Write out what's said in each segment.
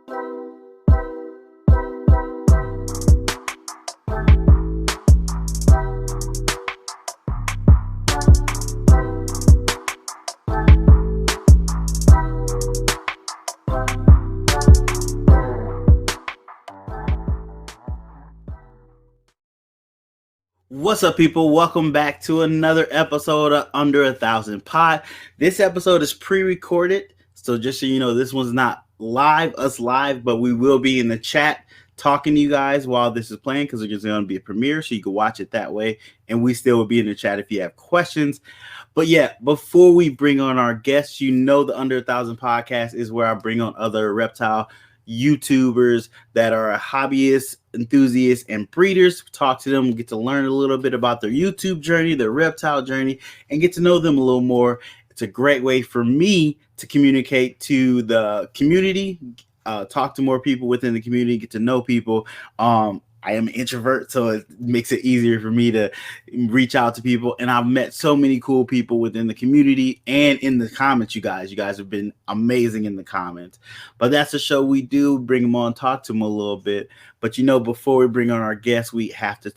What's up, people? Welcome back to another episode of Under 1,000 Pod. This episode is pre-recorded, so just so you know, this one's not live, but we will be in the chat talking to you guys while this is playing because it's going to be a premiere, so you can watch it that way, and we still will be in the chat if you have questions. But yeah, before we bring on our guests, you know the Under 1,000 Podcast is where I bring on other reptile YouTubers that are hobbyists, enthusiasts, and breeders. Talk to them, get to learn a little bit about their YouTube journey, their reptile journey, and get to know them a little more. It's a great way for me to communicate to the community, talk to more people within the community, get to know people. I am an introvert, so it makes it easier for me to reach out to people. And I've met so many cool people within the community and in the comments, you guys. You guys have been amazing in the comments. But that's the show we do, bring them on, talk to them a little bit. But, you know, before we bring on our guests, we have to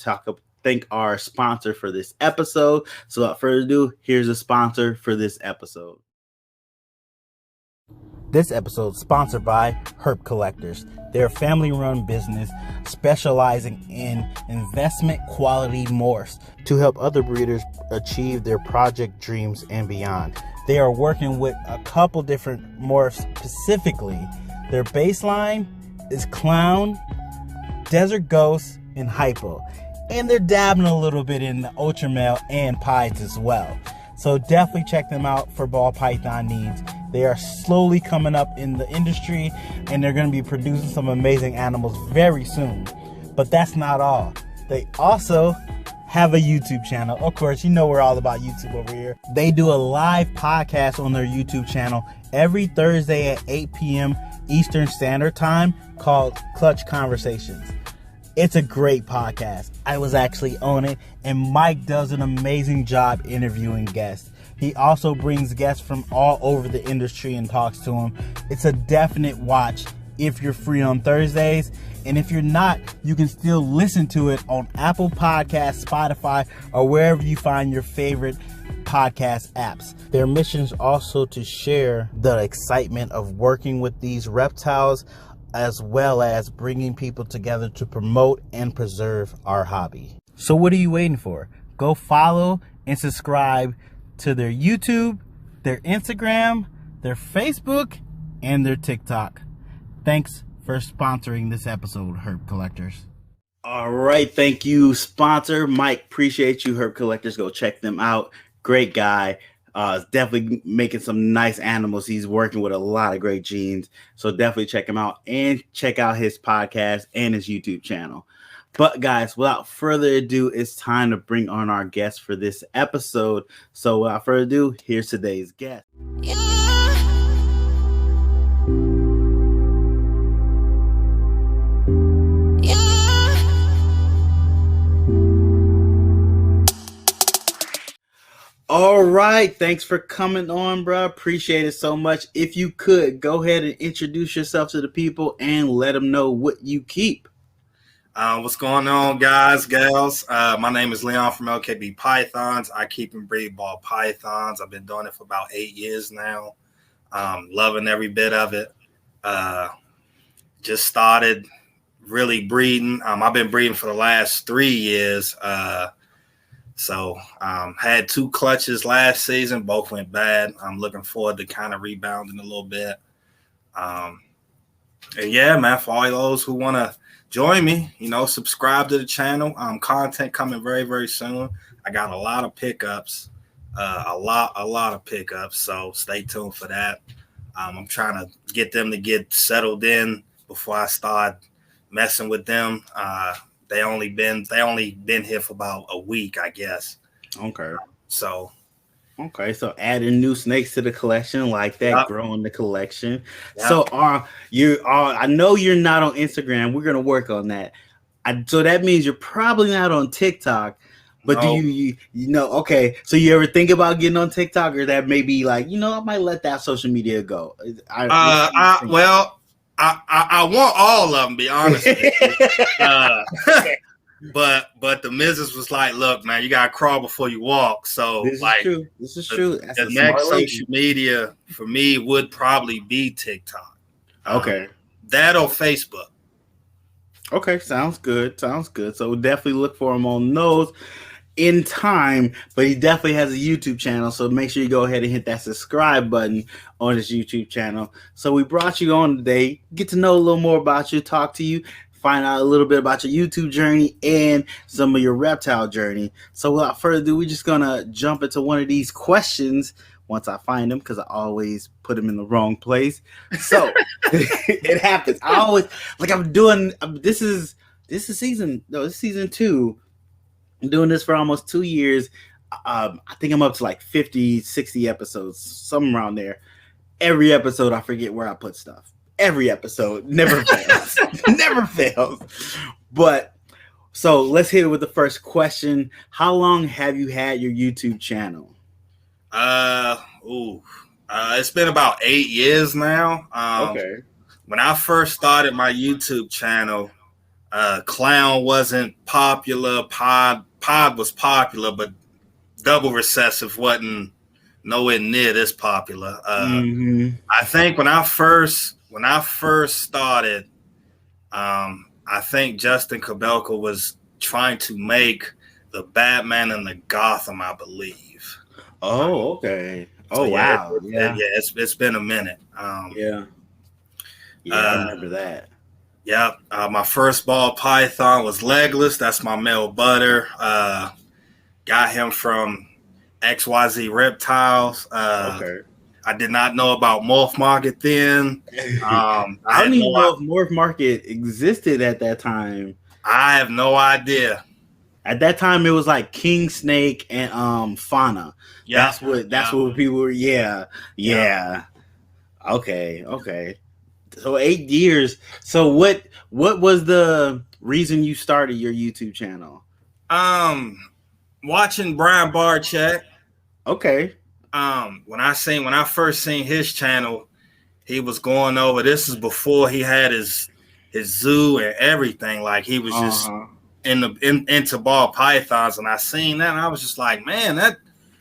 thank our sponsor for this episode. So without further ado, here's a sponsor for this episode. This episode is sponsored by Herp Collectors. They're a family-run business specializing in investment quality morphs to help other breeders achieve their project dreams and beyond. They are working with a couple different morphs specifically. Their baseline is Clown, Desert Ghost, and Hypo. And they're dabbing a little bit in the Ultra Male and Pieds as well. So definitely check them out for ball python needs. They are slowly coming up in the industry, and they're going to be producing some amazing animals very soon. But that's not all. They also have a YouTube channel. Of course, you know we're all about YouTube over here. They do a live podcast on their YouTube channel every Thursday at 8 p.m. Eastern Standard Time called Clutch Conversations. It's a great podcast. I was actually on it, and Mike does an amazing job interviewing guests. He also brings guests from all over the industry and talks to them. It's a definite watch if you're free on Thursdays. And if you're not, you can still listen to it on Apple Podcasts, Spotify, or wherever you find your favorite podcast apps. Their mission is also to share the excitement of working with these reptiles, as well as bringing people together to promote and preserve our hobby. So what are you waiting for? Go follow and subscribe to their YouTube, their Instagram, their Facebook, and their TikTok. Thanks for sponsoring this episode, Herp Collectors. All right, thank you, sponsor Mike. Appreciate you, Herp Collectors. Go check them out. Great guy. Definitely making some nice animals. He's working with a lot of great genes. So definitely check him out and check out his podcast and his YouTube channel. But guys, without further ado, it's time to bring on our guest for this episode. So without further ado, here's today's guest. Yeah. All right, thanks for coming on, bro. Appreciate it so much. If you could, go ahead and introduce yourself to the people and let them know what you keep. What's going on, guys, gals? My name is Leon from LKB Pythons. I keep and breed ball pythons. I've been doing it for about 8 years now. Loving every bit of it. Just started really breeding. I've been breeding for the last 3 years. So had 2 clutches last season. Both went bad. I'm looking forward to kind of rebounding a little bit. And yeah, man, for all those who want to join me, subscribe to the channel. Content coming very, very soon. I got a lot of pickups, a lot of pickups. So stay tuned for that. I'm trying to get them to get settled in before I start messing with them. They only been here for about a week, I guess. Okay. So adding new snakes to the collection like that, yep. Growing the collection. Yep. So I know you're not on Instagram. We're gonna work on that. So that means you're probably not on TikTok. But no. do you okay? So you ever think about getting on TikTok, or that maybe like I might let that social media go? I want all of them, be honest with you. But the missus was like, look, man, you gotta crawl before you walk. So This is true. This is true. That's the next social media for me would probably be TikTok. Okay. That or Facebook. Okay, sounds good. Sounds good. So definitely look for him on those in time, but he definitely has a YouTube channel, so make sure you go ahead and hit that subscribe button on his YouTube channel. So we brought you on today, get to know a little more about you, talk to you, find out a little bit about your YouTube journey and some of your reptile journey. So without further ado, we're just gonna jump into one of these questions once I find them, because I always put them in the wrong place. So it happens. I always, like, I'm doing this is season 2. I'm doing this for almost 2 years. I think I'm up to like 50, 60 episodes, something around there. Every episode, I forget where I put stuff. Every episode never fails. Never fails. But so let's hit it with the first question. How long have you had your YouTube channel? It's been about 8 years now. Okay. When I first started my YouTube channel, Clown wasn't popular. Pod was popular, but Double Recessive wasn't nowhere near this popular. I think when I first started, I think Justin Kobelka was trying to make the Batman and the Gotham, I believe. Oh, okay. Oh, so wow. It's been a minute. I remember that. Yeah, my first ball python was legless. That's my male butter. Got him from XYZ Reptiles. Okay. I did not know about Morph Market then. I don't even know if Morph Market existed at that time. I have no idea. At that time, it was like King Snake and Fauna. Yeah, that's what people were. Yeah. Okay. So 8 years. So what was the reason you started your YouTube channel? Watching Brian Barczyk. Okay. When I first seen his channel, he was going over. This is before he had his zoo and everything. Like, he was just into ball pythons, and I seen that, and I was just like, man, that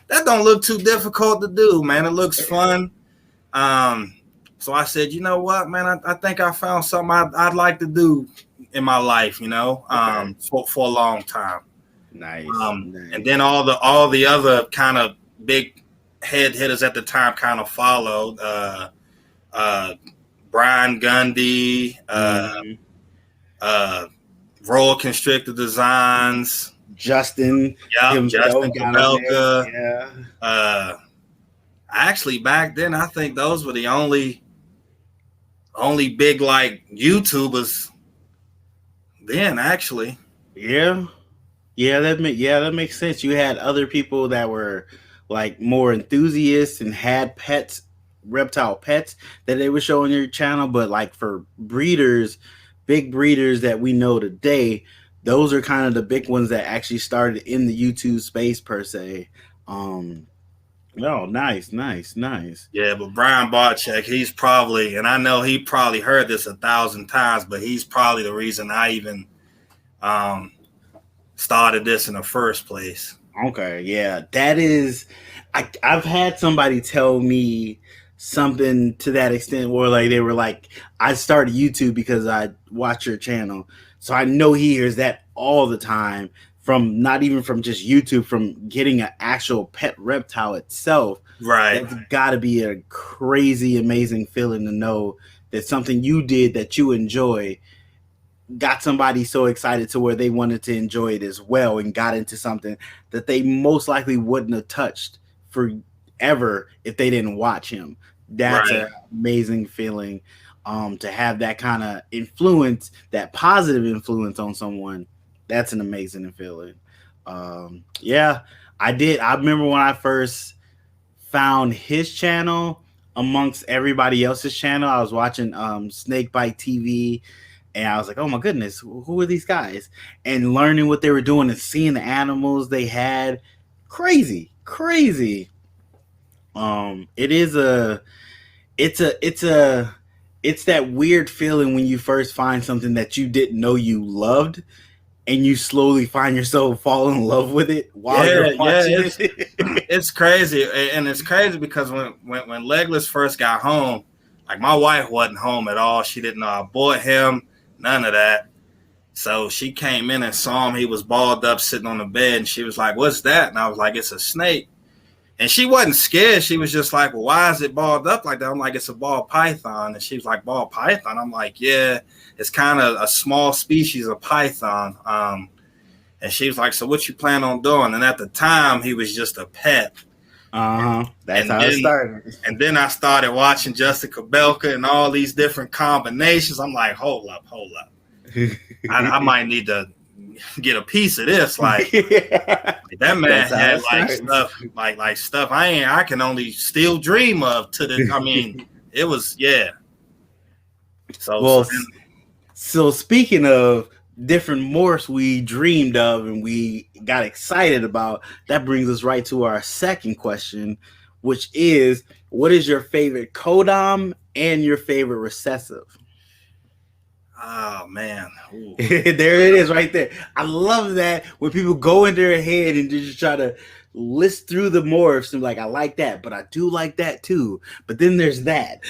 don't look too difficult to do, man. It looks fun. So I said, you know what, man, I think I found something I'd like to do in my life, for a long time. Nice. And then all the other kind of big head hitters at the time kind of followed. Brian Gundy, Royal Constrictor Designs, Justin Kobelka. Actually, back then, I think those were the only big, like, YouTubers then, actually. Yeah, that makes sense. You had other people that were like more enthusiasts and had pets, reptile pets that they were showing your channel, but like for breeders, big breeders that we know today, those are kind of the big ones that actually started in the YouTube space per se. Oh, nice. Yeah, but Brian Barczyk, he's probably, and I know he probably heard this 1,000 times, but he's probably the reason I even started this in the first place. Okay, yeah, that is. I've had somebody tell me something to that extent where, like, they were like, I started YouTube because I watch your channel. So I know he hears that all the time, from not even from just YouTube, from getting an actual pet reptile itself. Right. That's got to be a crazy, amazing feeling to know that something you did that you enjoy got somebody so excited to where they wanted to enjoy it as well and got into something that they most likely wouldn't have touched forever if they didn't watch him. That's an amazing feeling, to have that kind of influence, that positive influence on someone. That's an amazing feeling. Yeah, I did. I remember when I first found his channel amongst everybody else's channel. I was watching Snakebite TV, and I was like, oh my goodness, who are these guys? And learning what they were doing and seeing the animals they had. Crazy. it's that weird feeling when you first find something that you didn't know you loved, and you slowly find yourself falling in love with it while you're Yeah, watching it. it's crazy, and it's crazy because when Legless first got home, like my wife wasn't home at all. She didn't know I bought him, none of that. So she came in and saw him. He was balled up, sitting on the bed, and she was like, "What's that?" And I was like, "It's a snake." And she wasn't scared. She was just like, "Well, why is it balled up like that?" I'm like, "It's a ball python." And she was like, "Ball python?" I'm like, "Yeah, it's kind of a small species of python." And she was like, "So what you plan on doing?" And at the time, he was just a pet. That's how it started. And then I started watching Justin Kabelka and all these different combinations. I'm like, hold up. I might need to get a piece of this. Like that man had like stuff, like stuff I can only still dream of. It was So speaking of different morphs we dreamed of and we got excited about, that brings us right to our second question, which is, what is your favorite codom and your favorite recessive? Oh man. There it is right there. I love that when people go in their head and just try to list through the morphs and like, I like that, but I do like that too. But then there's that.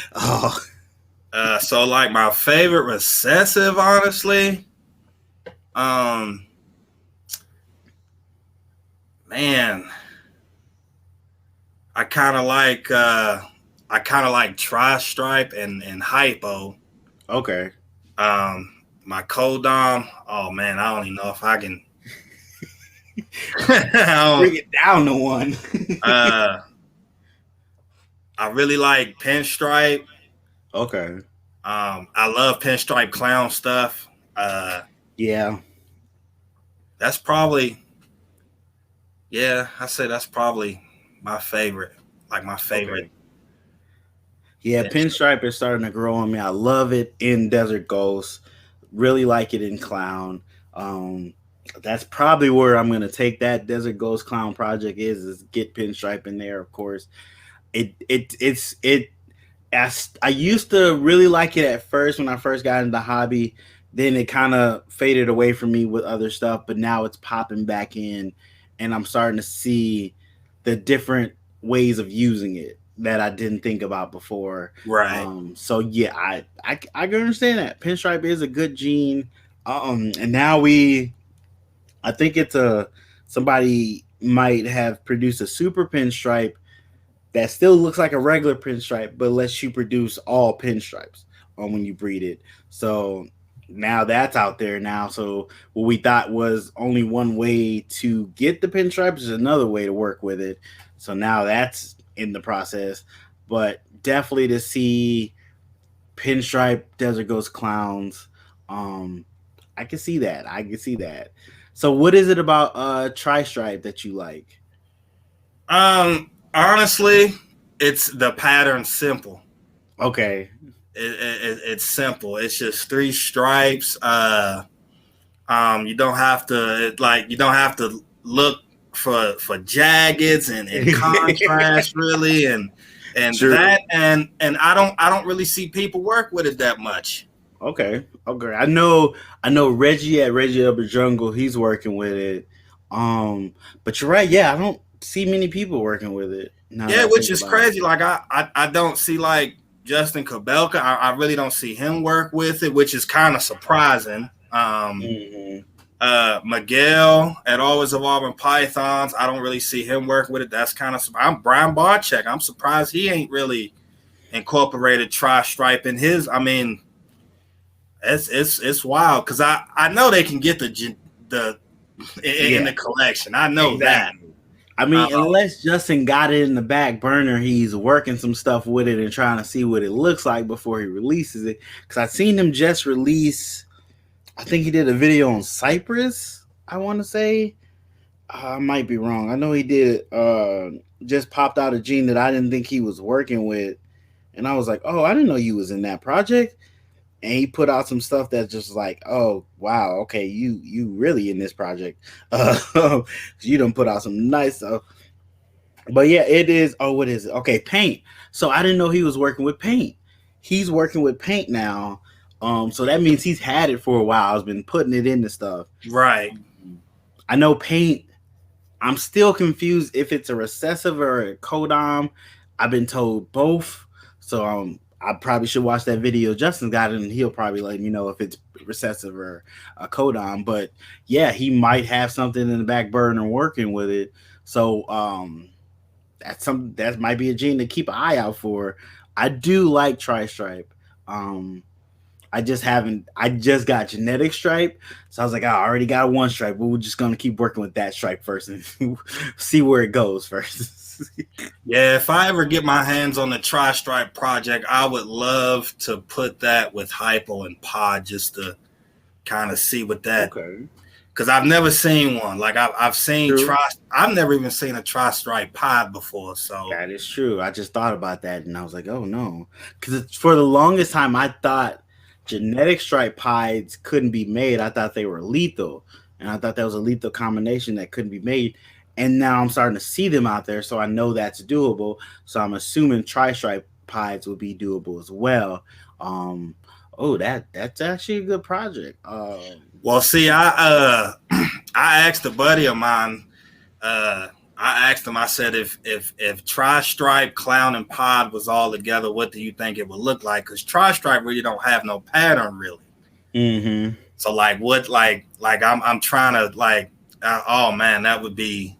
So like my favorite recessive, honestly, man, I kind of like tri-stripe and hypo. Okay. My codom, oh man, I don't even know if I can bring it down to one. I really like pinstripe. Okay. I love pinstripe clown stuff. Yeah. That's probably, I say that's probably my favorite. Like my favorite. Okay. Yeah, pinstripe is starting to grow on me. I love it in Desert Ghost. Really like it in Clown. That's probably where I'm going to take that Desert Ghost Clown project is get pinstripe in there, of course. I used to really like it at first when I first got into the hobby. Then it kind of faded away from me with other stuff, but now it's popping back in, and I'm starting to see the different ways of using it that I didn't think about before. Right. So yeah, I can understand that pinstripe is a good gene. And now I think it's somebody might have produced a super pinstripe that still looks like a regular pinstripe, but lets you produce all pinstripes when you breed it. So now that's out there now. So what we thought was only one way to get the pinstripes is another way to work with it. So now that's in the process, but definitely to see pinstripe Desert Ghost clowns, I can see that. So what is it about tri-stripe that you like? Honestly, it's the pattern simple. Okay. It's simple. It's just 3 stripes. You don't have to look for jaggeds and contrast really and sure. That and I don't really see people work with it that much. Okay. I know Reggie at Reggie Upper Jungle, he's working with it. But you're right, I don't see many people working with it. Which is crazy. Like I don't see like Justin Kabelka. I really don't see him work with it, which is kind of surprising. Miguel at Always Evolving Pythons, I don't really see him work with it. That's kind of. I'm Brian Barczyk. I'm surprised he ain't really incorporated tri-stripe in his. I mean, it's wild because I know they can get the in the collection. I know that. I mean, unless Justin got it in the back burner, he's working some stuff with it and trying to see what it looks like before he releases it. Because I've seen him just release. I think he did a video on Cypress, I want to say. I might be wrong. I know he did just popped out a gene that I didn't think he was working with. And I was like, oh, I didn't know you was in that project. And he put out some stuff that's just like, oh, wow, okay, you really in this project. You done put out some nice stuff. But yeah, it is. Oh, what is it? Okay, paint. So I didn't know he was working with paint. he's working with paint now. So that means he's had it for a while. Has been putting it into stuff. Right. I know paint. I'm still confused if it's a recessive or a codom. I've been told both. So I probably should watch that video. Justin got it, and he'll probably let me know if it's recessive or a codon. But yeah, he might have something in the back burner working with it. So that might be a gene to keep an eye out for. I do like tri-stripe. I just got genetic stripe. So I was like, I already got one stripe, but we're just gonna keep working with that stripe first and see where it goes first. Yeah, if I ever get my hands on the tri-stripe project, I would love to put that with hypo and pod just to kind of see what that. Okay. Because I've never seen one. Like I've seen I've never even seen a tri-stripe pod before. So that is true. I just thought about that and I was like, oh no, because for the longest time I thought genetic stripe pies couldn't be made. I thought they were lethal, and I thought that was a lethal combination that couldn't be made. And now I'm starting to see them out there, so I know that's doable. So I'm assuming tri-stripe pies will be doable as well. That's actually a good project. Well, see, I asked a buddy of mine. I asked him. I said, if tri-stripe, clown, and pod was all together, what do you think it would look like? Because tri-stripe really don't have no pattern, really. Mm-hmm. So, I'm trying to oh man, that would be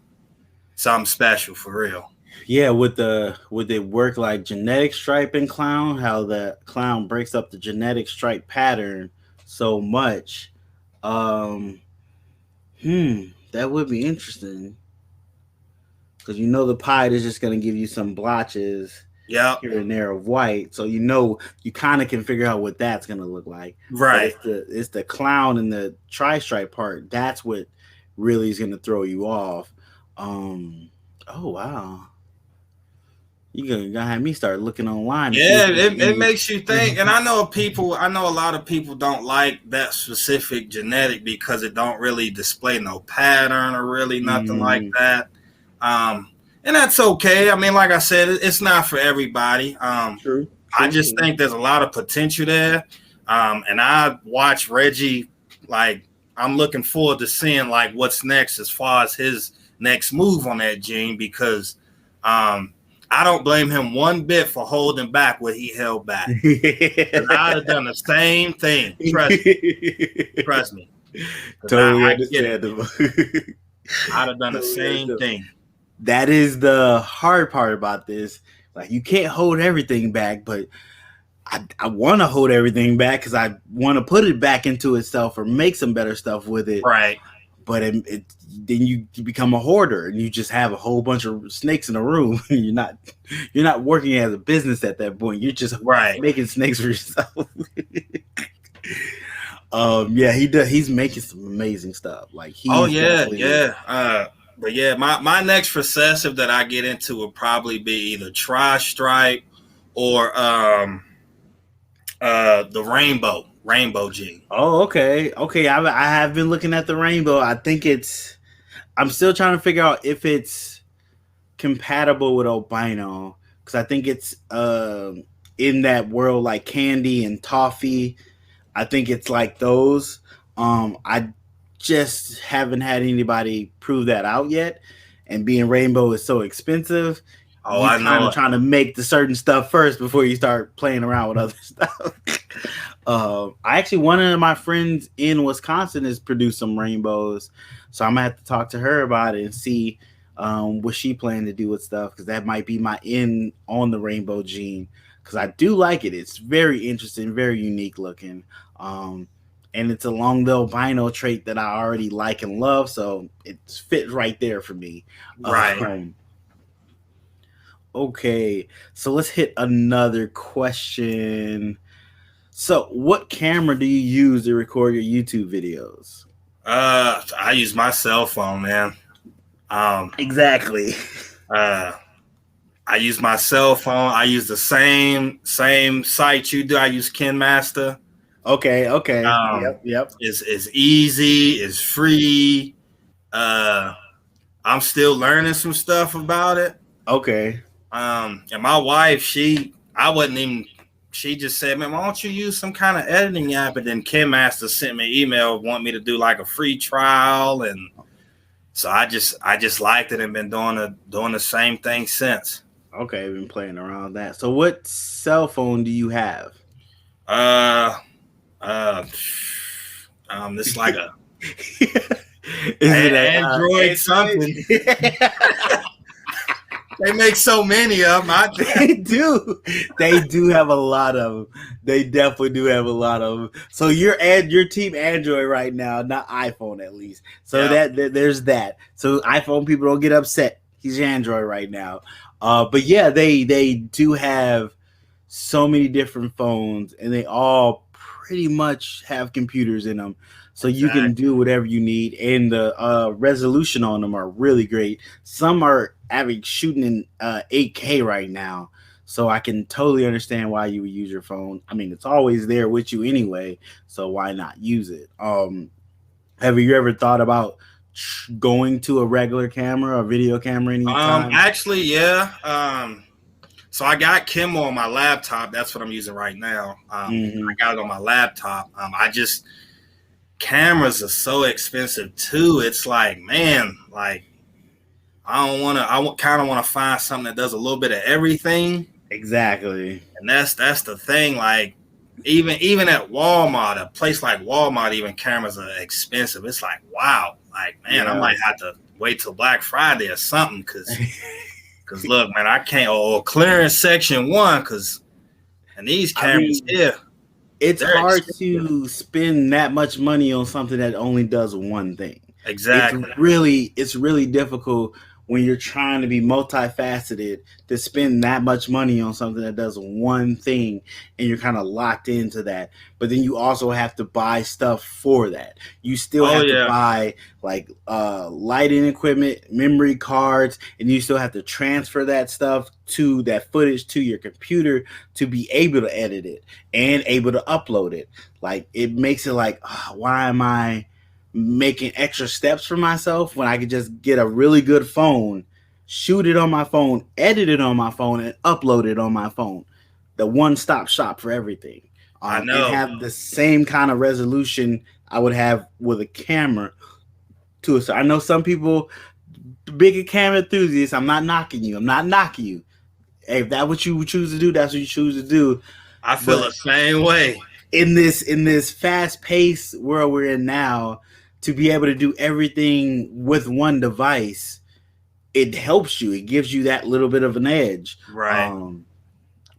something special for real. Yeah, would it work like genetic stripe and clown? How the clown breaks up the genetic stripe pattern so much. That would be interesting. Because the pied is just going to give you some blotches here and there of white. So you kind of can figure out what that's going to look like. Right. It's the clown and the tri-stripe part. That's what really is going to throw you off. Oh, wow. You're gonna have me start looking online. Yeah, it makes you think. And I know a lot of people don't like that specific genetic because it don't really display no pattern or really nothing like that. And that's okay. I mean, like I said, it's not for everybody. True. I just think there's a lot of potential there. And I watch Reggie, I'm looking forward to seeing what's next as far as his next move on that gene, because I don't blame him one bit for holding back what he held back. I'd have done the same thing. Trust me. Totally understandable. I'd have done the same thing. That is the hard part about this. You can't hold everything back, but I want to hold everything back because I want to put it back into itself or make some better stuff with it. Right. But then you become a hoarder and you just have a whole bunch of snakes in a room. You're not working as a business at that point. You're just making snakes for yourself. Yeah, he does. He's making some amazing stuff. But yeah, my next recessive that I get into will probably be either tri-stripe or the rainbow gene. Oh, okay. I have been looking at the rainbow. I think I'm still trying to figure out if it's compatible with albino, because I think it's in that world like candy and toffee. I think it's like those. I just haven't had anybody prove that out yet. And being rainbow is so expensive. Oh, I know. I'm trying to make the certain stuff first before you start playing around with other stuff. One of my friends in Wisconsin has produced some rainbows, so I'm gonna have to talk to her about it and see what she planned to do with stuff, because that might be my in on the rainbow gene, because I do like it. It's very interesting, very unique looking, and it's along the albino trait that I already like and love, so it fits right there for me. Right. Okay, so let's hit another question. So, what camera do you use to record your YouTube videos? I use my cell phone, man. Exactly. I use my cell phone. I use the same site you do. I use KinMaster. Okay. Yep. It's easy. It's free. I'm still learning some stuff about it. Okay. And my wife, I wasn't even she just said, man, why don't you use some kind of editing app? And then Kim Master sent me an email, want me to do like a free trial. And so I just liked it and been doing the same thing since. Okay, been playing around with that. So what cell phone do you have? It's like a Is it an Android something? They make so many of them. They do. They do have a lot of them. They definitely do have a lot of them. So you're team Android right now, not iPhone at least. So there's that. So iPhone people don't get upset. He's Android right now. But yeah, they do have so many different phones, and they all pretty much have computers in them. So you can do whatever you need, and the resolution on them are really great. Some are shooting in 8K right now, so I can totally understand why you would use your phone. I mean, it's always there with you anyway, so why not use it? Have you ever thought about going to a regular camera or video camera anytime? Actually, yeah. So I got Kimmo on my laptop. That's what I'm using right now. I got it on my laptop. Cameras are so expensive too. It's like, man, like I kind of want to find something that does a little bit of everything. Exactly. And that's the thing. Like even at Walmart, a place like Walmart, even cameras are expensive. It's like, wow, like, man, I might have to wait till Black Friday or something because look, man, I can't, or clearance section 1 and these cameras here. It's hard to spend that much money on something that only does one thing. Exactly. It's really difficult when you're trying to be multifaceted to spend that much money on something that does one thing, and you're kind of locked into that. But then you also have to buy stuff for that. You still have to buy like lighting equipment, memory cards, and you still have to transfer that footage to your computer to be able to edit it and able to upload it. Like, it makes it like, why am I making extra steps for myself when I could just get a really good phone, shoot it on my phone, edit it on my phone, and upload it on my phone? The one-stop shop for everything. I know. And have the same kind of resolution I would have with a camera to it. So I know some people, bigger camera enthusiasts, I'm not knocking you. Hey, if that's what you choose to do, that's what you choose to do. I feel the same way. In this fast-paced world we're in now, to be able to do everything with one device, it helps you. It gives you that little bit of an edge. Right.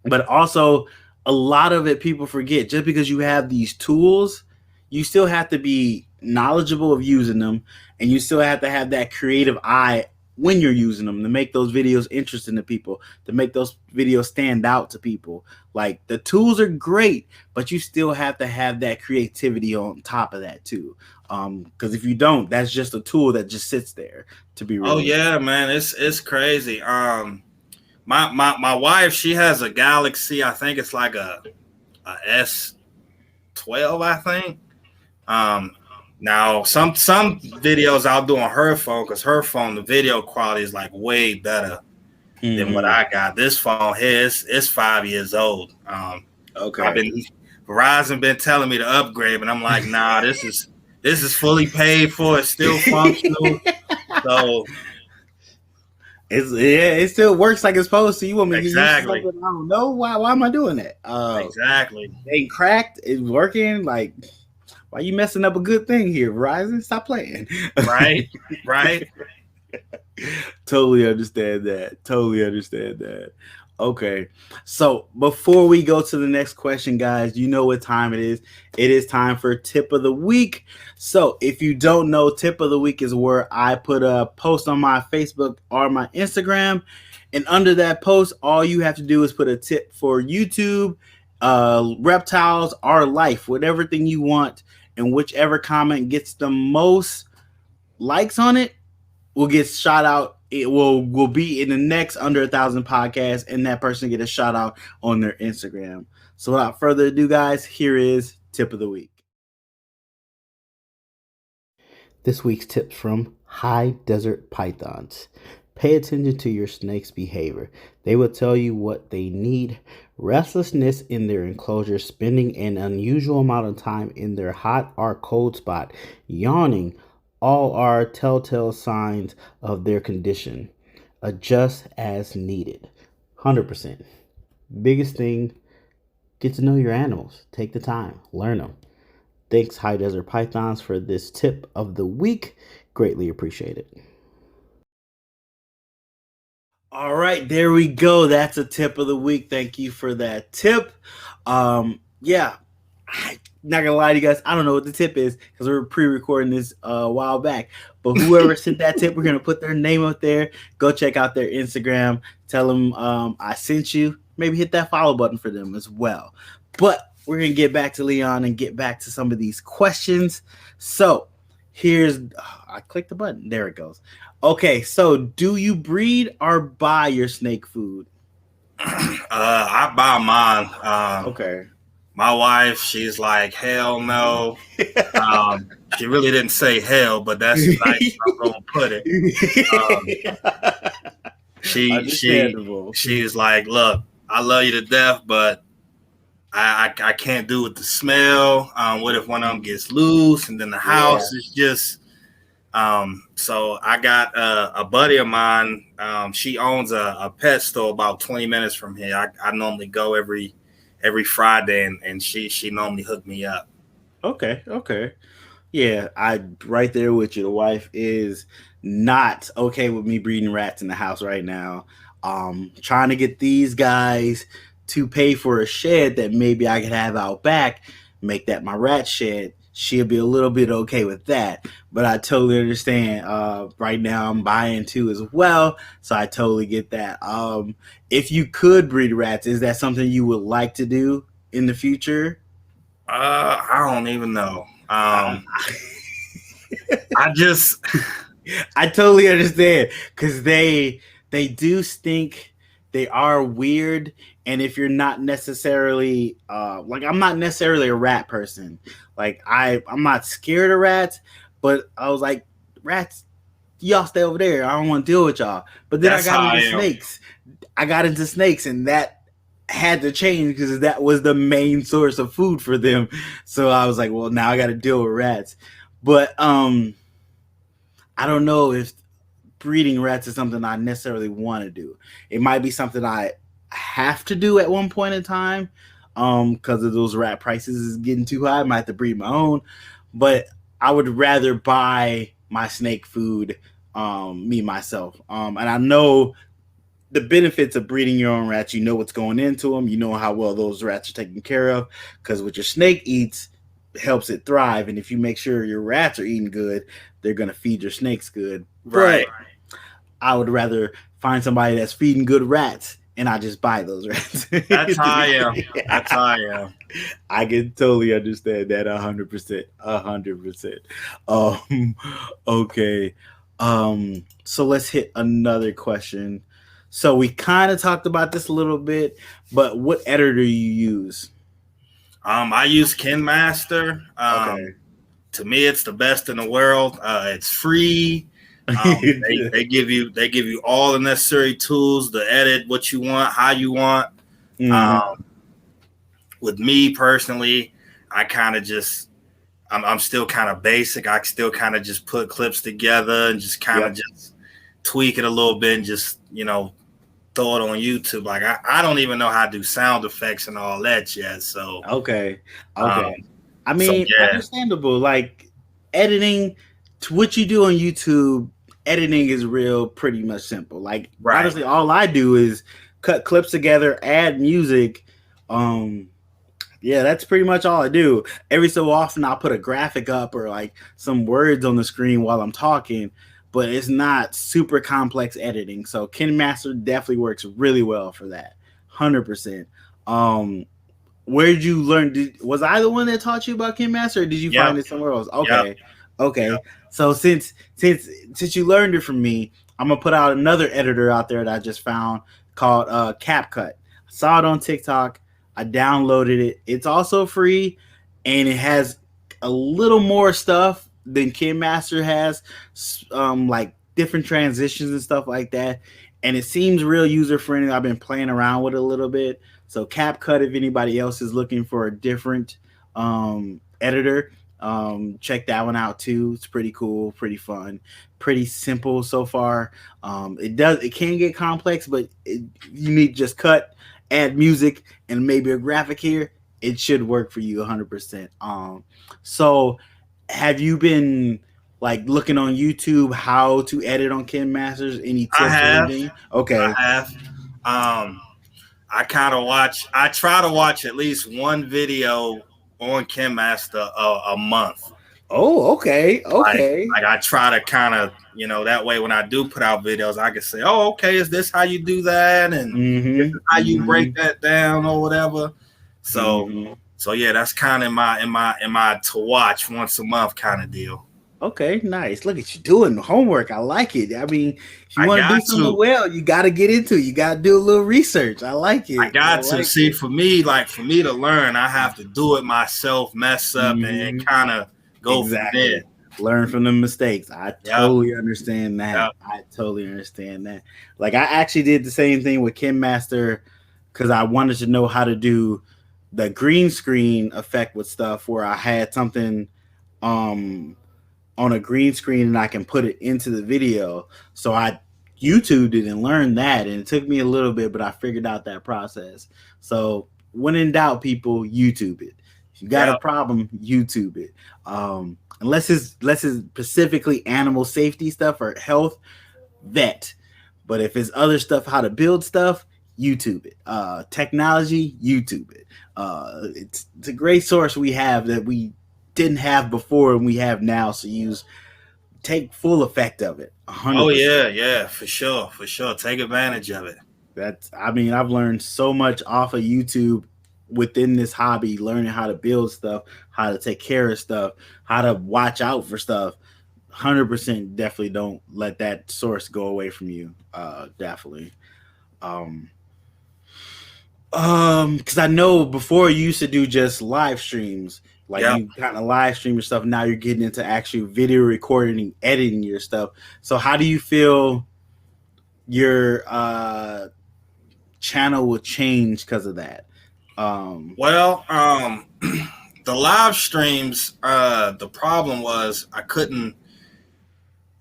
But also, a lot of it people forget. Just because you have these tools, you still have to be knowledgeable of using them, and you still have to have that creative eye when you're using them to make those videos interesting to people, to make those videos stand out to people. Like, the tools are great, but you still have to have that creativity on top of that too. Because if you don't, that's just a tool that just sits there to be really. Oh yeah, man, it's crazy. My wife, she has a Galaxy. I think it's like a S12, I think. Now some videos I'll do on her phone, because her phone, the video quality is like way better than what I got. This phone here is 5 years old. Okay. Verizon been telling me to upgrade, but I'm like, nah, this is fully paid for. It's still functional. So it still works like it's supposed to. You want me to use exactly? I don't know why am I doing that? Exactly. It ain't cracked. It's working. Like, why are you messing up a good thing here, Verizon? Stop playing. Right. Totally understand that. Okay. So before we go to the next question, guys, you know what time it is. It is time for Tip of the Week. So if you don't know, Tip of the Week is where I put a post on my Facebook or my Instagram. And under that post, all you have to do is put a tip for YouTube, reptiles, or life, whatever thing you want. And whichever comment gets the most likes on it will get shot out. It will be in the next Under 1,000 podcast, and that person get a shout out on their Instagram. So without further ado, guys, here is Tip of the Week. This week's tips from High Desert Pythons. Pay attention to your snake's behavior. They will tell you what they need restlessness in their enclosure, spending an unusual amount of time in their hot or cold spot, yawning, all are telltale signs of their condition. Adjust as needed. 100%. Biggest thing, get to know your animals. Take the time, learn them. Thanks, High Desert Pythons, for this tip of the week. Greatly appreciated. All right, there we go. That's a tip of the week. Thank you for that tip. Yeah, I'm not gonna lie to you guys. I don't know what the tip is because we were pre-recording this a while back. But whoever sent that tip, we're gonna put their name up there. Go check out their Instagram. Tell them I sent you. Maybe hit that follow button for them as well. But we're gonna get back to Leon and get back to some of these questions. So I clicked the button. There it goes. Okay, so do you breed or buy your snake food? I buy mine. Okay. My wife, she's like, hell no. She really didn't say hell, but that's nice. I'm gonna put it. She's like, look, I love you to death, but I can't do with the smell. What if one of them gets loose and then the house is just so I got a buddy of mine. She owns a pet store about 20 minutes from here. I normally go every Friday, and she normally hooked me up. Okay. Yeah, I right there with you. The wife is not okay with me breeding rats in the house right now. Trying to get these guys to pay for a shed that maybe I could have out back, make that my rat shed. She'll be a little bit okay with that, but I totally understand. Right now I'm buying two as well, so I totally get that. If you could breed rats, is that something you would like to do in the future? I don't even know. I totally understand because they do stink. They are weird, and if you're not necessarily like, I'm not necessarily a rat person. Like I'm not scared of rats, but I was like, rats, y'all stay over there. I don't want to deal with y'all. But then I got into snakes. I got into snakes, and that had to change because that was the main source of food for them. So I was like, well, now I got to deal with rats. But I don't know if breeding rats is something I necessarily want to do. It might be something I have to do at one point in time because of those rat prices is getting too high. I might have to breed my own, but I would rather buy my snake food myself. And I know the benefits of breeding your own rats. You know what's going into them. You know how well those rats are taken care of, because what your snake eats helps it thrive. And if you make sure your rats are eating good, they're going to feed your snakes good. Right. But I would rather find somebody that's feeding good rats, and I just buy those rats. That's how I am. That's how I am. I can totally understand that 100%. 100%. Okay. So let's hit another question. So we kind of talked about this a little bit, but what editor do you use? I use KinMaster. Okay. To me, it's the best in the world. It's free. They give you all the necessary tools to edit what you want, how you want. Mm-hmm. With me personally, I kind of just I'm still kind of basic. I still kind of just put clips together and just kind of just tweak it a little bit and just throw it on YouTube. Like I don't even know how to do sound effects and all that yet. So okay. I mean, understandable. Like editing, to what you do on YouTube, editing is pretty much simple. Like honestly, all I do is cut clips together, add music. Yeah, that's pretty much all I do. Every so often I'll put a graphic up or like some words on the screen while I'm talking, but it's not super complex editing. So KinMaster definitely works really well for that. 100%. Where did you learn? Was I the one that taught you about KinMaster, or did you find it somewhere else? Okay. Yep. So since you learned it from me, I'm gonna put out another editor out there that I just found called CapCut. I saw it on TikTok. I downloaded it. It's also free, and it has a little more stuff than KinMaster has, like different transitions and stuff like that. and it seems real user friendly. I've been playing around with it a little bit. So CapCut, if anybody else is looking for a different editor, check that one out too. It's pretty cool, pretty fun, pretty simple so far. It can get complex, but you need to just cut, add music, and maybe a graphic here. It should work for you 100%. So have you been like looking on YouTube how to edit on KineMasters? Any tips I or have. anything? Okay. I have. I kind of watch. I try to watch at least one video on KineMaster a month. Oh, okay. Okay. Like I try to kind of, that way when I do put out videos, I can say, oh, okay, is this how you do that? And this is how you break that down or whatever. So yeah, that's kind of in my to watch once a month kind of deal. Okay, nice. Look at you doing the homework. I like it. I mean, if you want to do something well, you got to get into it. You got to do a little research. I like it. I got to. See, for me to learn, I have to do it myself, mess up, and kind of go from there. Learn from the mistakes. I totally understand that. Yep. I totally understand that. Like, I actually did the same thing with KineMaster because I wanted to know how to do the green screen effect with stuff where I had something on a green screen and I can put it into the video. So I YouTubed it and learned that, and it took me a little bit, but I figured out that process. So when in doubt, people, YouTube it. If you got a problem, YouTube it. Unless it's specifically animal safety stuff or health, vet. But if it's other stuff, how to build stuff, YouTube it. Technology, YouTube it. It's a great source we have that we didn't have before and we have now. So take full effect of it. 100%. Oh yeah, for sure. Take advantage of it. I've learned so much off of YouTube within this hobby, learning how to build stuff, how to take care of stuff, how to watch out for stuff. 100% definitely don't let that source go away from you. Definitely. Because I know before you used to do just live streams, like you kind of live stream your stuff. Now you're getting into actual video recording and editing your stuff. So how do you feel your channel will change because of that? The live streams, the problem was I couldn't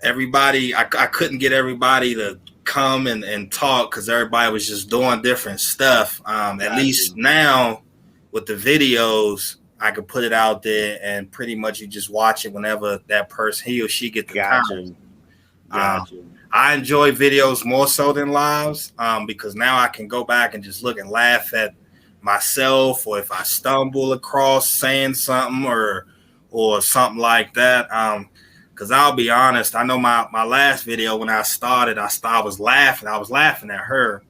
get everybody to come and talk because everybody was just doing different stuff. At least now with the videos, I could put it out there and pretty much you just watch it whenever that person, he or she get the time. I enjoy videos more so than lives because now I can go back and just look and laugh at myself, or if I stumble across saying something or something like that. Because I'll be honest, I know my last video when I started, I was laughing. I was laughing at her.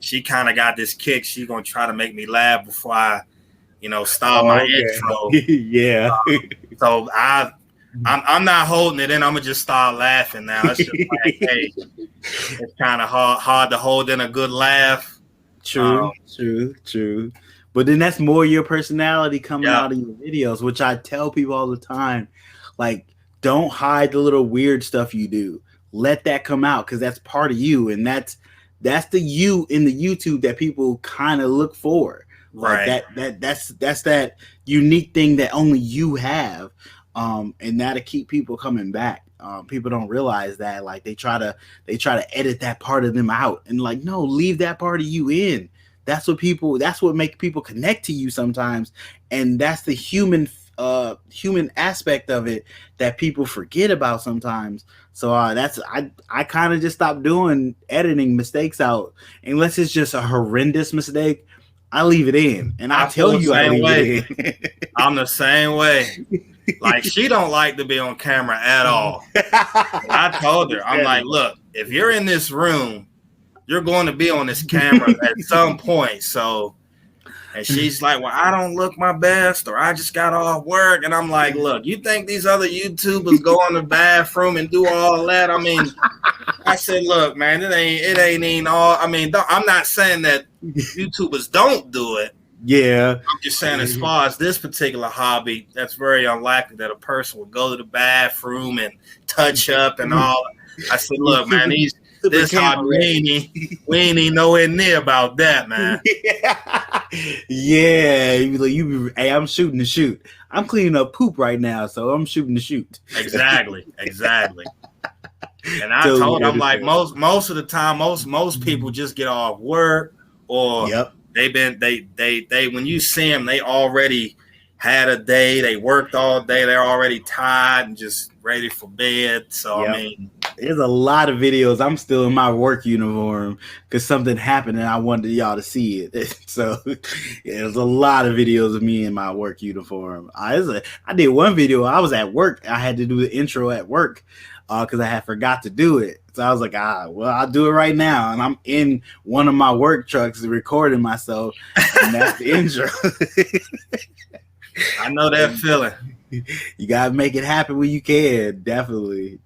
She kind of got this kick. She's gonna try to make me laugh before I, start my intro. So I'm not holding it in. I'm gonna just start laughing now. It's just like, hey, it's kind of hard to hold in a good laugh. True. But then that's more your personality coming out of your videos, which I tell people all the time. Like, don't hide the little weird stuff you do. Let that come out because that's part of you, and that's the you in the YouTube that people kind of look for. Right. Like that's that unique thing that only you have, and that'll keep people coming back. People don't realize that. Like they try to edit that part of them out, and like, no, leave that part of you in. That's what makes people connect to you sometimes, and that's the human aspect of it that people forget about sometimes. So I kind of just stopped doing editing mistakes out unless it's just a horrendous mistake. I leave it in, and I tell you I leave it in. I'm the same way. Like, she don't like to be on camera at all. I told her, I'm like, look, if you're in this room, you're going to be on this camera at some point. So, and she's like, well, I don't look my best, or I just got off work. And I'm like, look, you think these other YouTubers go in the bathroom and do all that? I mean, I said, look, man, it ain't even all. I mean, I'm not saying that YouTubers don't do it. Yeah. I'm just saying, as far as this particular hobby, that's very unlikely that a person would go to the bathroom and touch up and all. I said, look, man, this hot, we ain't even nowhere near about that, man. Yeah, hey, I'm shooting to shoot. I'm cleaning up poop right now, so I'm shooting to shoot. Exactly. And I told him, like, most of the time, most people just get off work, or they when you see them, they already had a day, they worked all day, they're already tired and just ready for bed. So I mean, there's a lot of videos. I'm still in my work uniform because something happened and I wanted y'all to see it. So there's a lot of videos of me in my work uniform. I did one video. I was at work. I had to do the intro at work because I had forgot to do it. So I was like, well, I'll do it right now. And I'm in one of my work trucks recording myself. And that's the intro. I know that feeling. You gotta make it happen when you can. Definitely.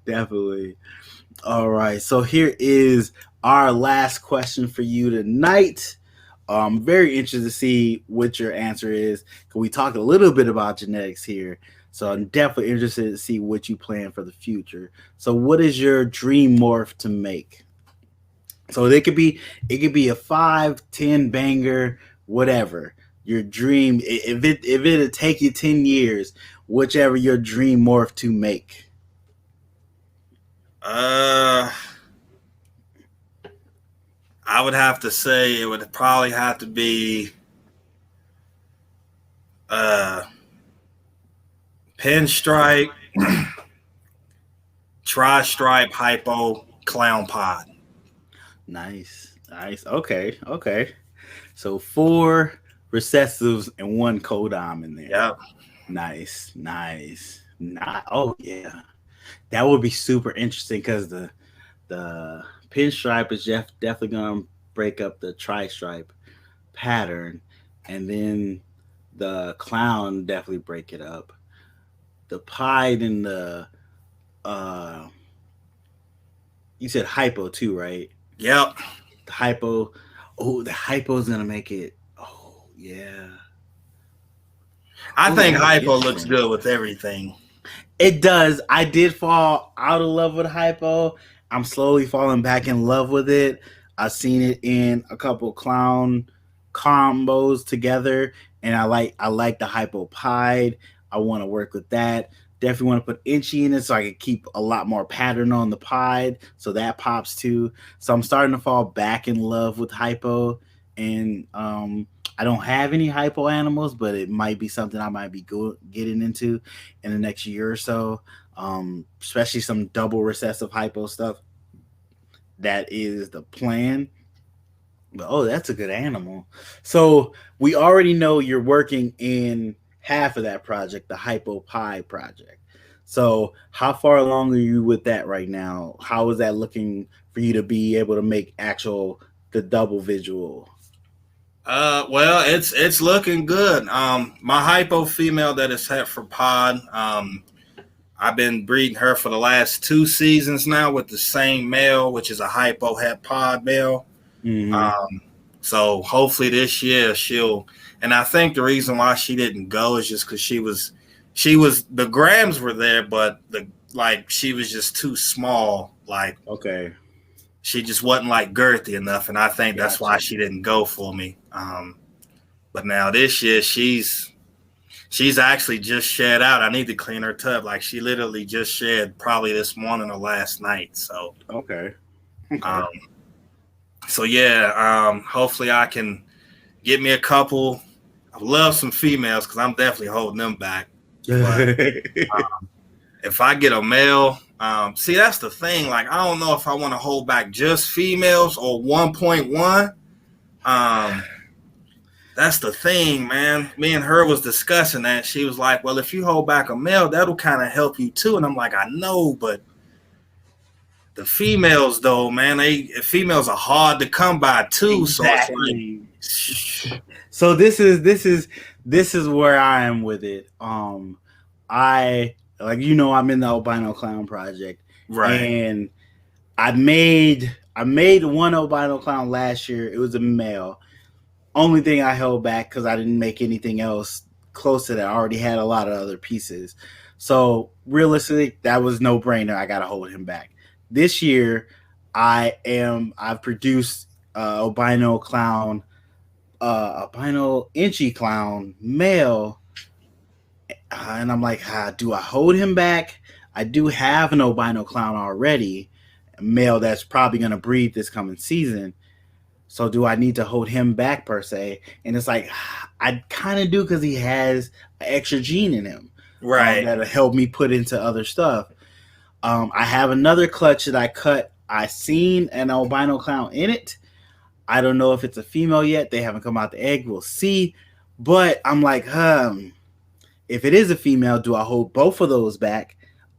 All right, so here is our last question for you tonight. I'm very interested to see what your answer is, because we talked a little bit about genetics here. So I'm definitely interested to see what you plan for the future. So what is your dream morph to make? So it could be a 5-10 banger, whatever. Your dream, if it'll take you 10 years, whichever your dream morph to make. I would have to say it would probably have to be pinstripe, tri-stripe, hypo, clown pod. Nice. Okay. So 4 recessives and 1 codom in there. Yep. Nice. Oh yeah, that would be super interesting because the pinstripe is definitely gonna break up the tri-stripe pattern, and then the clown definitely break it up. The pied and the you said hypo too, right? Yep. The hypo. Oh, the hypo is gonna make it. Oh yeah. I think hypo looks good with everything. It does. I did fall out of love with hypo. I'm slowly falling back in love with it. I've seen it in a couple clown combos together, and I like the hypo pied. I want to work with that. Definitely want to put inchy in it so I can keep a lot more pattern on the pied, so that pops too. So I'm starting to fall back in love with hypo, and I don't have any hypo animals, but it might be something I might be getting into in the next year or so, especially some double recessive hypo stuff. That is the plan. But that's a good animal. So we already know you're working in half of that project, the hypo pie project. So how far along are you with that right now? How is that looking for you to be able to make the double visual? Well, it's looking good. My hypo female that is set for pod, I've been breeding her for the last 2 seasons now with the same male, which is a hypo het pod male. Mm-hmm. So hopefully this year and I think the reason why she didn't go is just because she was the grams were there, but she was just too small. Okay. She just wasn't girthy enough, and I think that's why she didn't go for me. But now this year she's actually just shed out. I need to clean her tub. She literally just shed probably this morning or last night. So okay. So yeah, hopefully I can get me a couple. I love some females because I'm definitely holding them back. But, if I get a male, see, that's the thing. I don't know if I want to hold back just females or 1.1. That's the thing, man. Me and her was discussing that. She was like, well, if you hold back a male, that'll kind of help you too. And I'm like, I know, but the females though, man, females are hard to come by too. Exactly. So this is where I am with it. I'm in the albino clown project, right? And I made one albino clown last year. It was a male. Only thing I held back because I didn't make anything else close to that. I already had a lot of other pieces. So realistically, that was no brainer. I got to hold him back. This year, I've produced albino clown, albino inchy clown male, and I'm like, do I hold him back? I do have an albino clown already, a male that's probably going to breed this coming season. So do I need to hold him back per se? And it's like, I kind of do, because he has an extra gene in him, right? That'll help me put into other stuff. I have another clutch that I cut. I seen an albino clown in it. I don't know if it's a female yet. They haven't come out the egg. We'll see. But I'm like, if it is a female, do I hold both of those back?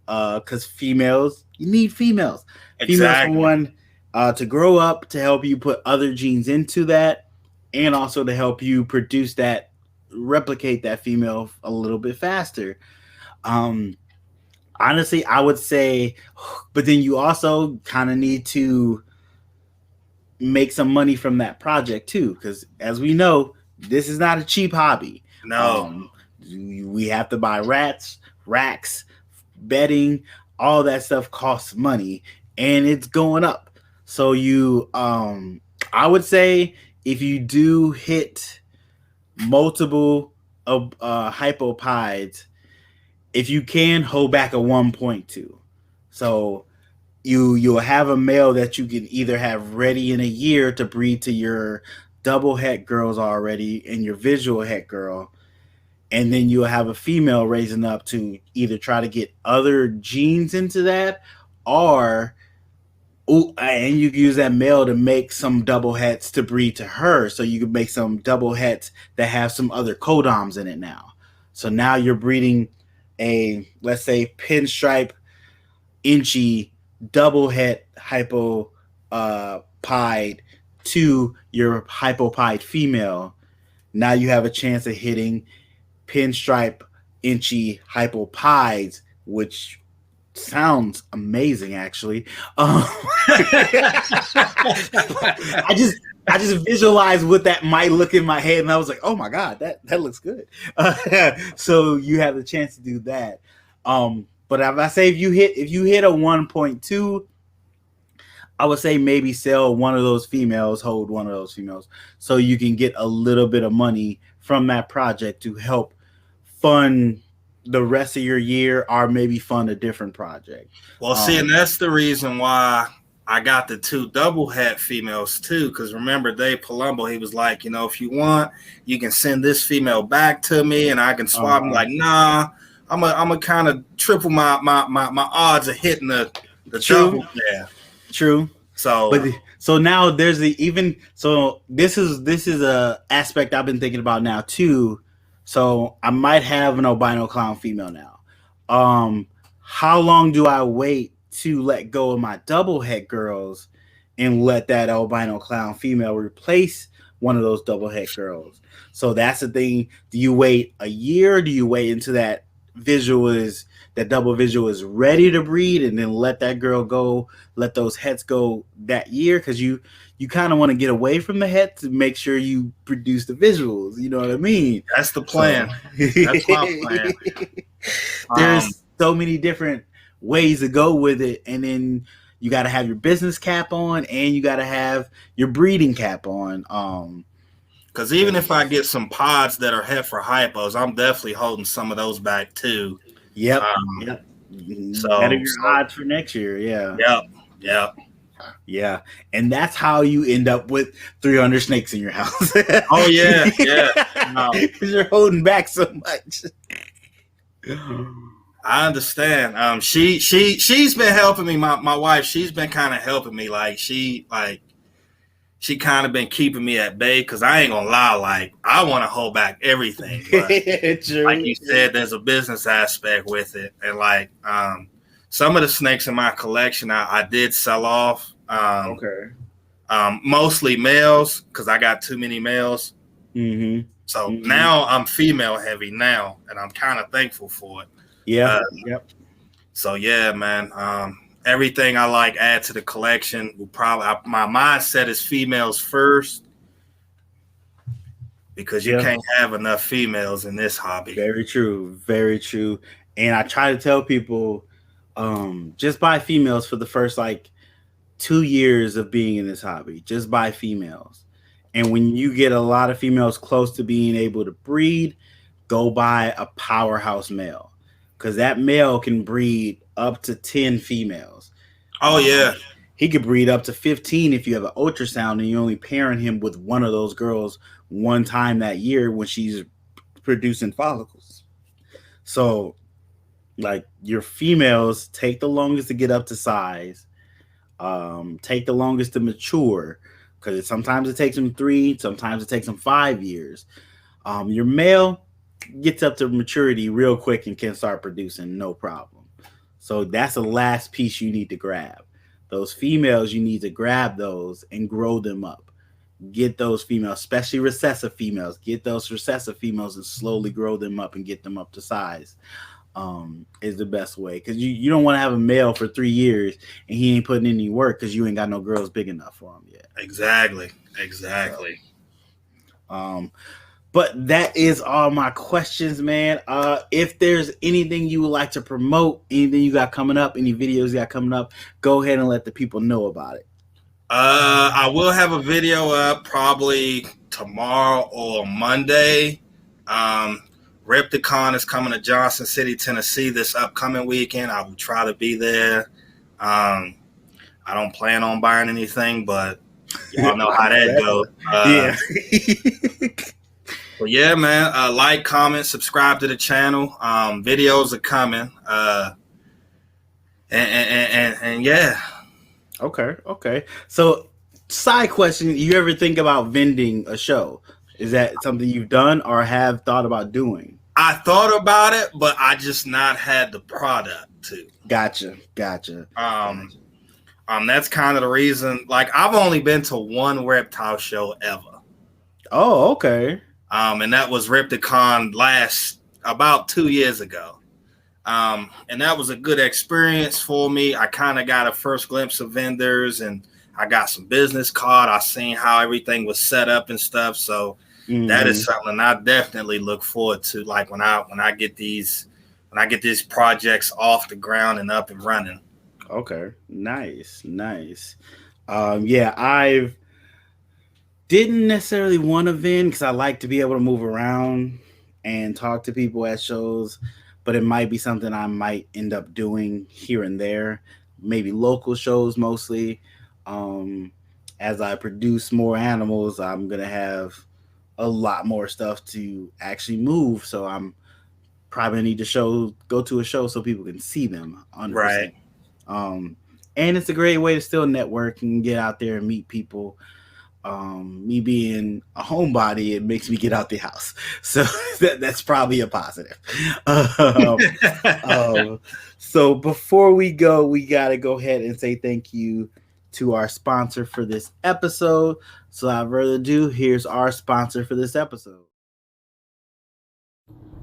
Because females, you need females. Exactly. Females, for one, to grow up, to help you put other genes into that, and also to help you produce that, replicate that female a little bit faster. Honestly, I would say, but then you also kind of need to make some money from that project too, because as we know, this is not a cheap hobby. No. We have to buy racks, bedding, all that stuff costs money, and it's going up. So I would say, if you do hit multiple hypopides, if you can, hold back a 1.2. So you'll have a male that you can either have ready in a year to breed to your double het girls already and your visual het girl, and then you'll have a female raising up to either try to get other genes into that, and you can use that male to make some double hets to breed to her. So you can make some double hets that have some other codoms in it now. So now you're breeding a, let's say, pinstripe inchy double het hypopide to your hypopide female. Now you have a chance of hitting pinstripe inchy hypopides, which sounds amazing, actually. I just visualized what that might look in my head, and I was like, oh my god, that looks good. So you have the chance to do that. But if I say if you hit a 1.2, I would say maybe sell one of those females, hold one of those females, so you can get a little bit of money from that project to help fund the rest of your year, or maybe fund a different project. Well, see, and that's the reason why I got the 2 double het females too. Because remember, Dave Palumbo, he was like, if you want, you can send this female back to me, and I can swap. I'm like, nah, I'm a kind of triple my odds of hitting the double. Yeah, true. So now there's this is a aspect I've been thinking about now too. So I might have an albino clown female now. How long do I wait to let go of my double het girls and let that albino clown female replace one of those double het girls? So that's the thing. Do you wait a year? Do you wait until that double visual is ready to breed, and then let that girl go, let those hets go that year? Because you kind of want to get away from the hets to make sure you produce the visuals. You know what I mean? That's the plan. That's my plan. There's so many different ways to go with it, and then you got to have your business cap on, and you got to have your breeding cap on. Because even if I get some pods that are het for hypos, I'm definitely holding some of those back too. Yep. So better your odds for next year. Yeah. Yep. Yeah, and that's how you end up with 300 snakes in your house. Oh yeah. Because you're holding back so much. I understand. She's been helping me. My wife, she's been kind of helping me. She kind of been keeping me at bay, because I ain't gonna lie, I want to hold back everything. But like you said, there's a business aspect with it, and some of the snakes in my collection, I did sell off. Mostly males, because I got too many males. Mm-hmm. So now I'm female heavy now, and I'm kind of thankful for it. Yeah. So yeah, man. Everything I add to the collection will probably. My mindset is females first, because you can't have enough females in this hobby. Very true. Very true. And I try to tell people, just buy females for the first 2 years of being in this hobby, just by females. And when you get a lot of females close to being able to breed, go buy a powerhouse male, because that male can breed up to 10 females. Oh, yeah. He could breed up to 15 if you have an ultrasound and you're only pairing him with one of those girls one time that year when she's producing follicles. So, like, your females take the longest to get up to size, take the longest to mature, because sometimes it takes them 3, sometimes it takes them 5 years. Your male gets up to maturity real quick and can start producing, no problem. So that's the last piece you need to grab. Those females, you need to grab those and grow them up. Get those females, especially recessive females, get those recessive females and slowly grow them up and get them up to size. Is the best way, because you don't want to have a male for 3 years and he ain't putting any work because you ain't got no girls big enough for him yet. Exactly. But that is all my questions, man. If there's anything you would like to promote, anything you got coming up, any videos you got coming up, go ahead and let the people know about it. I will have a video up probably tomorrow or Monday. Repticon is coming to Johnson City, Tennessee this upcoming weekend. I will try to be there. I don't plan on buying anything, but y'all know how that goes. Yeah. But yeah, man, like, comment, subscribe to the channel. Videos are coming. And yeah. Okay. So, side question, you ever think about vending a show? Is that something you've done or have thought about doing? I thought about it, but I just not had the product to. Gotcha. That's kind of the reason. Like, I've only been to one reptile show ever. Oh, okay. And that was Repticon about 2 years ago. And that was a good experience for me. I kind of got a first glimpse of vendors, and I got some business card. I seen how everything was set up and stuff. So that is something I definitely look forward to. Like when I get these projects off the ground and up and running. Okay. Nice. Yeah, I've didn't necessarily want to vend because I like to be able to move around and talk to people at shows, but it might be something I might end up doing here and there, maybe local shows mostly. As I produce more animals, I'm going to have a lot more stuff to actually move. So I'm probably need to go to a show so people can see them. 100%. Right. And it's a great way to still network and get out there and meet people. Me being a homebody, it makes me get out the house. So that's probably a positive. So before we go, we got to go ahead and say thank you to our sponsor for this episode. So without further ado, here's our sponsor for this episode.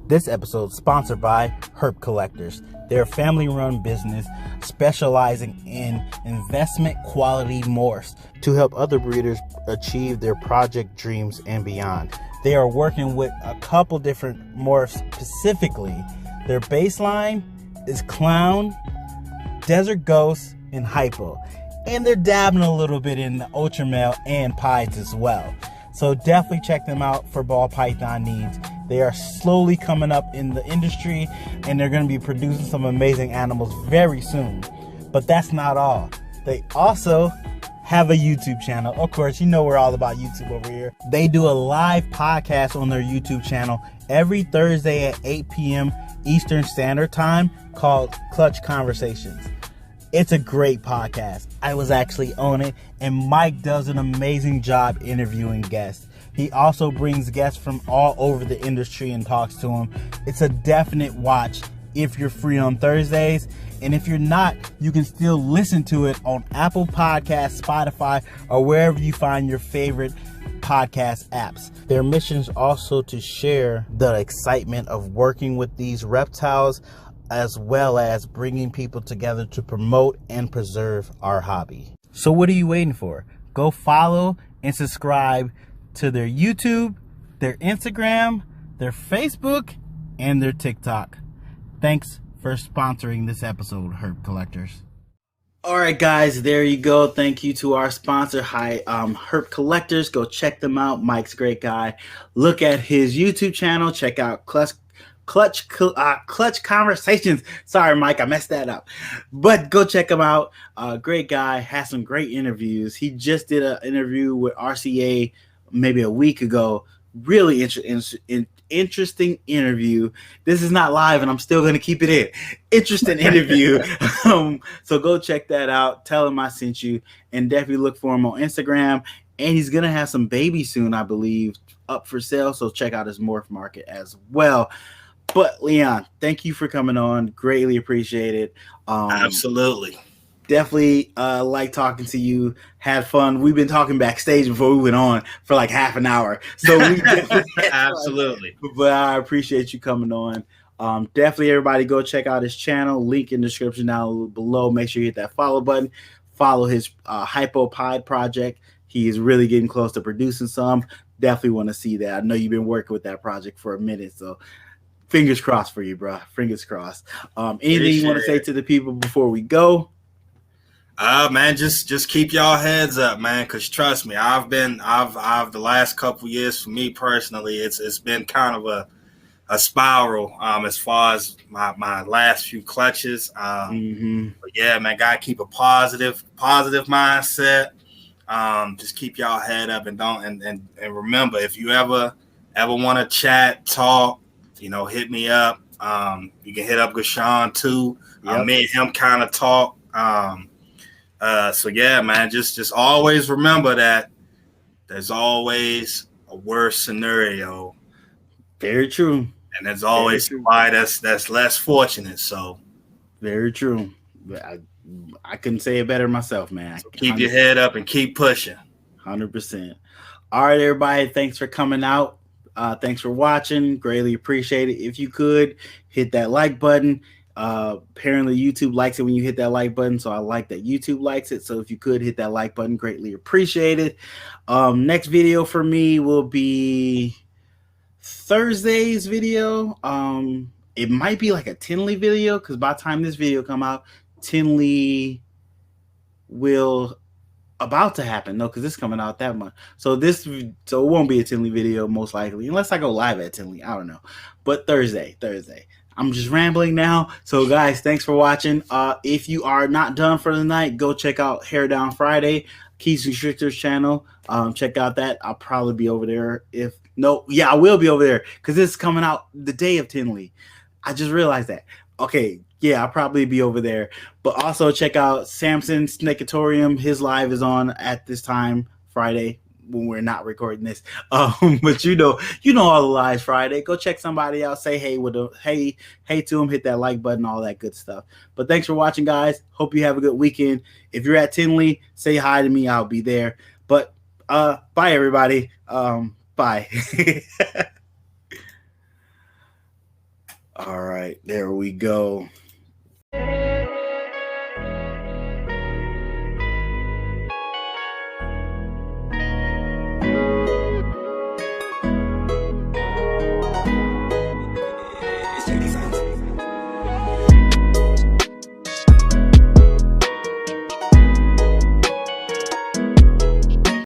This episode is sponsored by Herp Collectors. They're a family-run business specializing in investment quality morphs to help other breeders achieve their project dreams and beyond. They are working with a couple different morphs specifically. Their baseline is Clown, Desert Ghost, and Hypo. And they're dabbing a little bit in the Ultra Male and Pieds as well. So definitely check them out for ball python needs. They are slowly coming up in the industry, and they're going to be producing some amazing animals very soon. But that's not all. They also have a YouTube channel. Of course, you know we're all about YouTube over here. They do a live podcast on their YouTube channel every Thursday at 8 p.m. Eastern Standard Time called Clutch Conversations. It's a great podcast. I was actually on it, and Mike does an amazing job interviewing guests. He also brings guests from all over the industry and talks to them. It's a definite watch if you're free on Thursdays. And if you're not, you can still listen to it on Apple Podcasts, Spotify, or wherever you find your favorite podcast apps. Their mission is also to share the excitement of working with these reptiles, as well as bringing people together to promote and preserve our hobby. So what are you waiting for? Go follow and subscribe to their YouTube, their Instagram, their Facebook, and their TikTok. Thanks for sponsoring this episode, Herp Collectors. All right, guys, there you go. Thank you to our sponsor, Herp Collectors. Go check them out. Mike's a great guy. Look at his YouTube channel. Check out Clutch Conversations. Sorry, Mike, I messed that up. But go check him out. Great guy. Has some great interviews. He just did an interview with RCA maybe a week ago. Really interesting interview. This is not live, and I'm still going to keep it in. Interesting interview. So go check that out. Tell him I sent you, and definitely look for him on Instagram. And he's going to have some babies soon, I believe, up for sale. So check out his morph market as well. But Leon, thank you for coming on. Greatly appreciate it. Absolutely. Definitely like talking to you. Had fun. We've been talking backstage before we went on for like half an hour. So we absolutely. But I appreciate you coming on. Definitely everybody go check out his channel. Link in the description down below. Make sure you hit that follow button. Follow his HypoPod project. He is really getting close to producing some. Definitely want to see that. I know you've been working with that project for a minute, so fingers crossed for you, bro. Fingers crossed. Anything you want to say to the people before we go? Man, just keep y'all heads up, man, because trust me, I've the last couple years for me personally, it's been kind of a spiral as far as my last few clutches. But yeah, man, gotta keep a positive mindset. Just keep y'all head up and don't and remember, if you ever want to chat, talk, hit me up. You can hit up Gashawn too. Yep. Me and him kind of talk. So yeah, man, just always remember that there's always a worse scenario. Very true. And there's always somebody that's less fortunate. So very true. I couldn't say it better myself, man. So keep your head up and keep pushing. 100%. All right, everybody. Thanks for coming out. Thanks for watching. Greatly appreciate it. If you could hit that like button. Apparently YouTube likes it when you hit that like button, so I like that YouTube likes it. So if you could hit that like button, greatly appreciate it. Next video for me will be Thursday's video. It might be like a Tinley video, because by the time this video come out, Tinley will about to happen. No, because this is coming out that month. So it won't be a Tinley video most likely, unless I go live at Tinley. I don't know. But Thursday. I'm just rambling now. So guys, thanks for watching. If you are not done for the night, go check out Hair Down Friday, Keys Constrictors channel. Check out that. I'll probably be over there. I will be over there, because this is coming out the day of Tinley. I just realized that. Okay, yeah, I'll probably be over there. But also check out Samson's Snakeatorium. His live is on at this time, Friday, when we're not recording this. But you know all the lives Friday. Go check somebody out. Say hey with them. Hey to them. Hit that like button. All that good stuff. But thanks for watching, guys. Hope you have a good weekend. If you're at Tinley, say hi to me. I'll be there. But bye, everybody. Bye. All right, there we go.